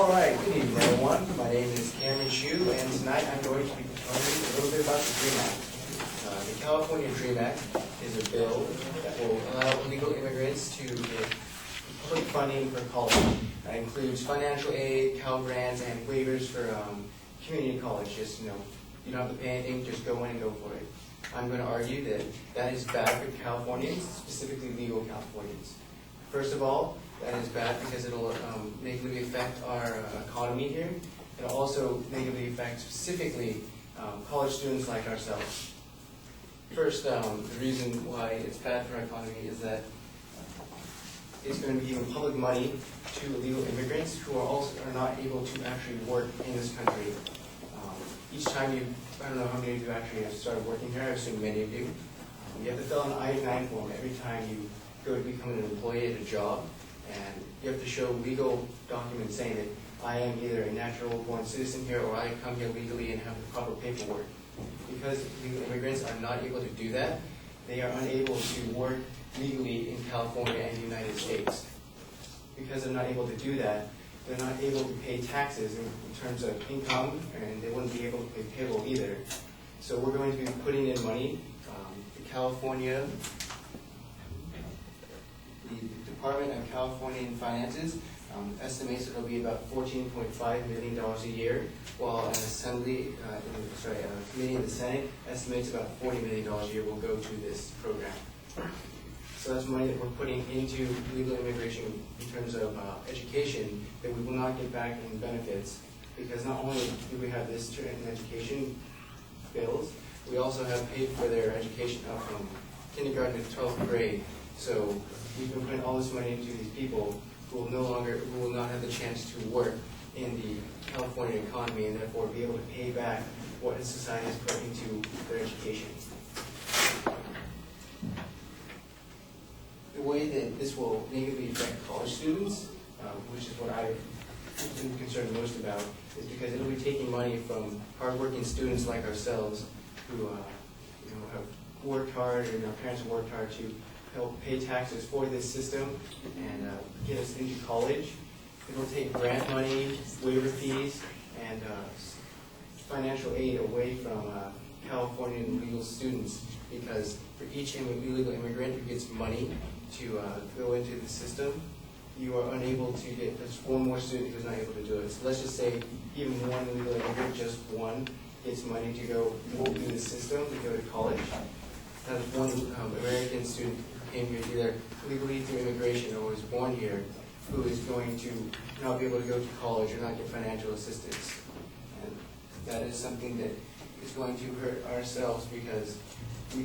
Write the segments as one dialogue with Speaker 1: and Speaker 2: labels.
Speaker 1: Alright, good evening everyone. My name is Cameron Chu, and tonight I'm going to be telling you a little bit about the DREAM Act. The California DREAM Act is a bill that will allow illegal immigrants to get public funding for college. That includes financial aid, Cal Grants, and waivers for community college. Just, you don't have to pay anything, just go in and go for it. I'm going to argue that that is bad for Californians, specifically legal Californians. First of all, that is bad because it'll negatively affect our economy here. It'll also negatively affect specifically college students like ourselves. First, the reason why it's bad for our economy is that it's going to be giving public money to illegal immigrants who are not able to actually work in this country. Each time I don't know how many of you actually have started working here, I assume many of you. You have to fill out an I-9 form every time you go to become an employee at a job. And you have to show legal documents saying that I am either a natural-born citizen here or I come here legally and have the proper paperwork. Because legal immigrants are not able to do that, they are unable to work legally in California and the United States. Because they're not able to do that, they're not able to pay taxes in terms of income, and they wouldn't be able to pay payroll either. So we're going to be putting in money. The Department of California Finances estimates it'll be about $14.5 million a year, while an committee in the Senate estimates about $40 million a year will go to this program. So that's money that we're putting into legal immigration in terms of education that we will not get back in benefits, because not only do we have this student education bills, we also have paid for their education up from kindergarten to 12th grade. So we've been putting all this money into these people who will not have the chance to work in the California economy and therefore be able to pay back what society has put into their education. The way that this will negatively affect college students, which is what I've been concerned most about, is because it'll be taking money from hardworking students like ourselves who have worked hard, and our parents have worked hard to help pay taxes for this system and get us into college. It will take grant money, waiver fees, and financial aid away from Californian legal students, because for each illegal immigrant who gets money to go into the system, you are unable to get, there's one more student who's not able to do it. So let's just say even one illegal immigrant, just one, gets money to go through the system to go to college. That's one American student who came here either legally through immigration or was born here, who is going to not be able to go to college or not get financial assistance. And that is something that is going to hurt ourselves, because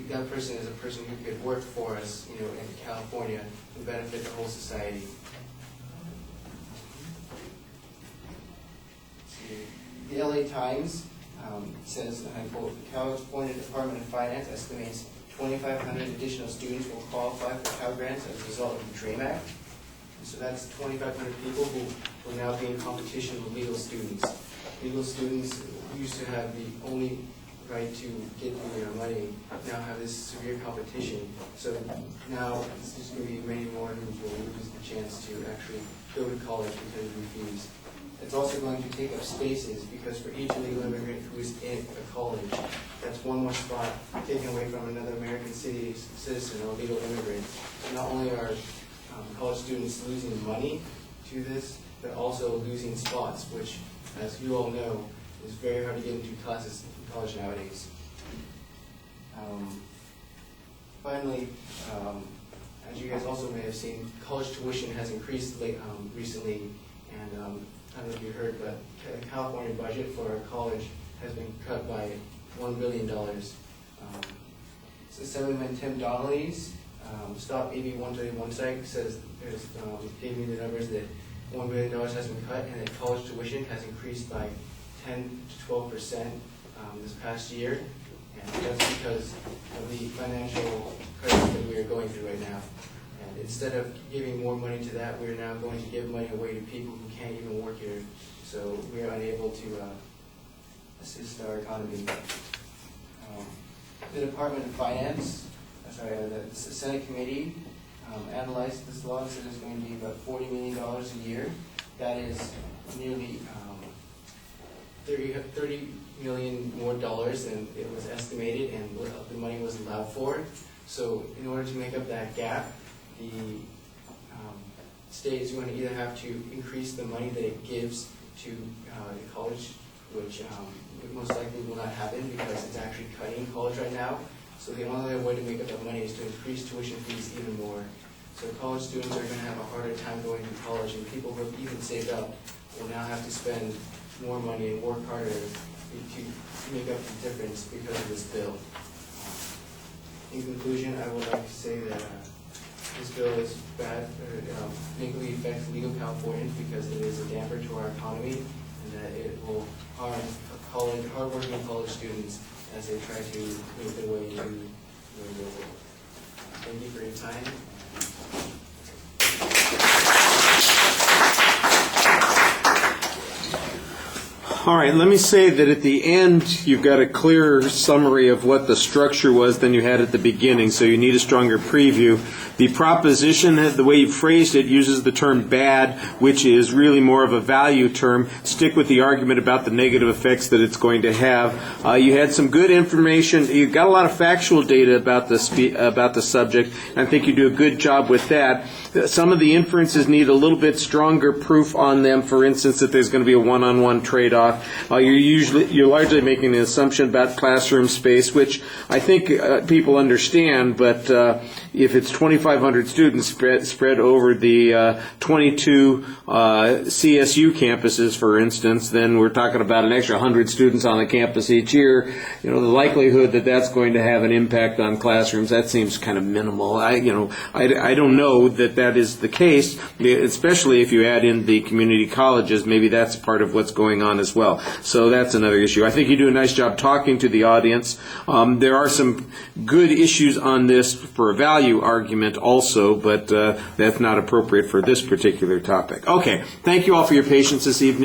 Speaker 1: that person is a person who could work for us, in California and benefit the whole society. The LA Times says, and I quote, the California Department of Finance estimates 2,500 additional students will qualify for Cal Grants as a result of the DREAM Act. And so that's 2,500 people who will now be in competition with legal students. Legal students used to have the only right to get money, now have this severe competition. So now it's just going to be many more who will lose the chance to actually go to college because of fees. It's also going to take up spaces, because for each illegal immigrant who is in a college, that's one more spot taken away from another American citizen or legal immigrant. So not only are college students losing money to this, but also losing spots, which, as you all know, is very hard to get into classes in college nowadays. Finally, as you guys also may have seen, college tuition has increased recently, and I don't know if you heard, but the California budget for college has been cut by $1 billion. So Assemblyman Tim Donnelly's Stop AB 131 site says, gave me the numbers that $1 billion has been cut, and that college tuition has increased by 10 to 12% this past year, and that's because of the financial crisis that we are going through right now. And instead of giving more money to that, we are now going to give money away to people who can't even work here. So we are unable to assist our economy. The Department of Finance, the Senate committee analyzed this law and said it's going to be about $40 million a year. That is nearly $30 million more dollars than it was estimated and what the money was allowed for. So in order to make up that gap, the state is going to either have to increase the money that it gives to the college, which most likely will not happen because it's actually cutting college right now. So the only way to make up that money is to increase tuition fees even more. So college students are going to have a harder time going to college, and people who have even saved up will now have to spend more money and work harder to make up the difference because of this bill. In conclusion, I would like to say that this bill is bad, negatively affects legal Californians because it is a damper to our economy, and that it will harm hardworking college students as they try to make their way into the real world. Thank you for your time.
Speaker 2: All right, let me say that at the end, you've got a clearer summary of what the structure was than you had at the beginning, so you need a stronger preview. The proposition, the way you phrased it, uses the term bad, which is really more of a value term. Stick with the argument about the negative effects that it's going to have. You had some good information. You got a lot of factual data about the subject, and I think you do a good job with that. Some of the inferences need a little bit stronger proof on them. For instance, that there's going to be a one-on-one trade-off. You're largely making an assumption about classroom space, which I think people understand. But if it's 2,500 students spread over the 22 CSU campuses, for instance, then we're talking about an extra 100 students on the campus each year. The likelihood that that's going to have an impact on classrooms, that seems kind of minimal. I don't know that is the case, especially if you add in the community colleges. Maybe that's part of what's going on as well. So that's another issue. I think you do a nice job talking to the audience. There are some good issues on this for a value argument also, but that's not appropriate for this particular topic. Okay, thank you all for your patience this evening.